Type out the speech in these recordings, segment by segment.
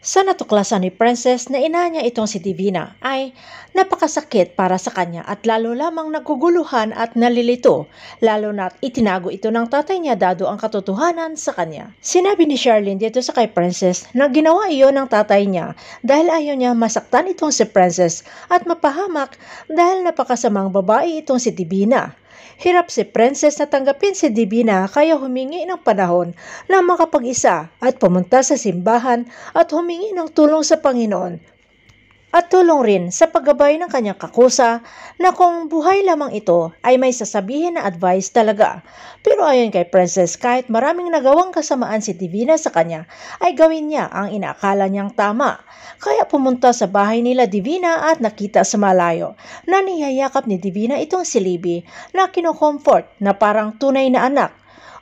Sa natuklasan ni Princess na ina niya itong si Divina ay napakasakit para sa kanya at lalo lamang naguguluhan at nalilito, lalo na't itinago ito ng tatay niya Dado ang katotohanan sa kanya. Sinabi ni Charlene dito sa kay Princess na ginawa iyon ng tatay niya dahil ayaw niya masaktan itong si Princess at mapahamak dahil napakasamang babae itong si Divina. Hirap si Princess na tanggapin si Divina kaya humingi ng panahon na makapag-isa at pumunta sa simbahan at humingi ng tulong sa Panginoon. At tulong rin sa paggabay ng kanyang kakusa na kung buhay lamang ito ay may sasabihin na advice talaga. Pero ayon kay Princess, kahit maraming nagawang kasamaan si Divina sa kanya, ay gawin niya ang inaakala niyang tama. Kaya pumunta sa bahay nila Divina at nakita sa malayo na niyayakap ni Divina itong si Libby na kino-comfort na parang tunay na anak.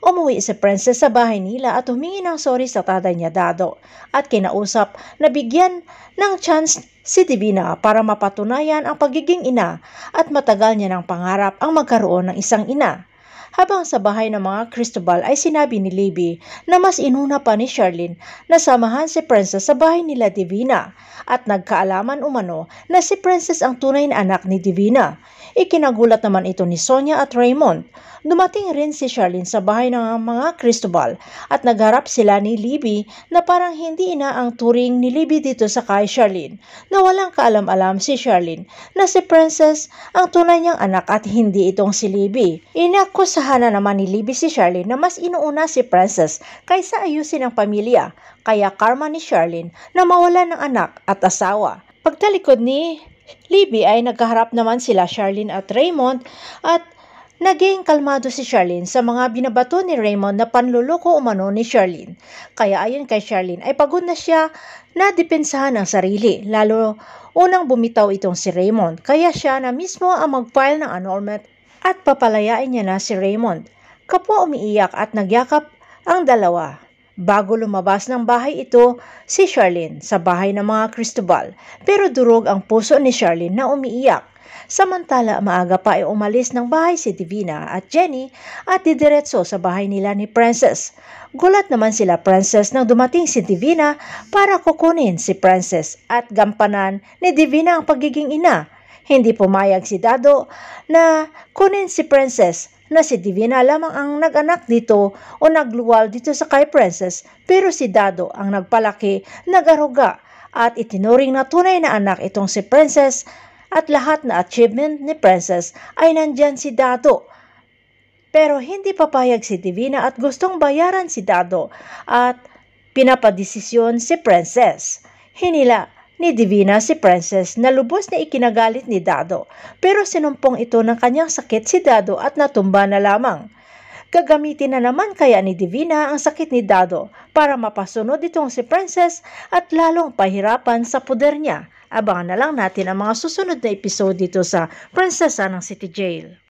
Umuwi si Princess sa bahay nila at humingi ng sorry sa tatay niya Dado at kinausap na bigyan ng chance si Divina para mapatunayan ang pagiging ina at matagal niya ng pangarap ang magkaroon ng isang ina. Habang sa bahay ng mga Cristobal ay sinabi ni Libby na mas inuna pa ni Charlene na samahan si Princess sa bahay nila Divina at nagkaalaman umano na si Princess ang tunay na anak ni Divina. Ikinagulat naman ito ni Sonia at Raymond. Dumating rin si Charlene sa bahay ng mga Cristobal at nagharap sila ni Libby na parang hindi ina ang turing ni Libby dito sa kay Charlene na walang kaalam-alam si Charlene na si Princess ang tunay niyang anak at hindi itong si Libby. Inakusahan na naman ni Libby si Charlene na mas inuuna si Princess kaysa ayusin ang pamilya, kaya karma ni Charlene na mawalan ng anak at asawa. Pagtalikod ni Libby ay nagkaharap naman sila Charlene at Raymond at naging kalmado si Charlene sa mga binabato ni Raymond na panluloko umano ni Charlene. Kaya ayon kay Charlene ay pagod na siya na depensahan ang sarili, lalo unang bumitaw itong si Raymond. Kaya siya na mismo ang mag-file ng annulment at papalayain niya na si Raymond. Kapwa umiiyak at nagyakap ang dalawa. Bago lumabas ng bahay ito si Charlene sa bahay ng mga Cristobal, pero durog ang puso ni Charlene na umiiyak. Samantala maaga pa ay umalis ng bahay si Divina at Jenny at didiretso sa bahay nila ni Princess. Gulat naman sila Princess nang dumating si Divina para kukunin si Princess at gampanan ni Divina ang pagiging ina. Hindi pumayag si Dado na kunin si Princess na si Divina lamang ang nag-anak dito o nagluwal dito sa kay Princess, pero si Dado ang nagpalaki, nag-aruga at itinuring na tunay na anak itong si Princess. At lahat na achievement ni Princess ay nandyan si Dado. Pero hindi papayag si Divina at gustong bayaran si Dado at pinapadesisyon si Princess. Hinila ni Divina si Princess na lubos na ikinagalit ni Dado, pero sinumpong ito ng kanyang sakit si Dado at natumba na lamang. Gagamitin na naman kaya ni Divina ang sakit ni Dado para mapasunod itong si Princess at lalong pahirapan sa poder niya. Abangan na lang natin ang mga susunod na episode dito sa Prinsesa ng City Jail.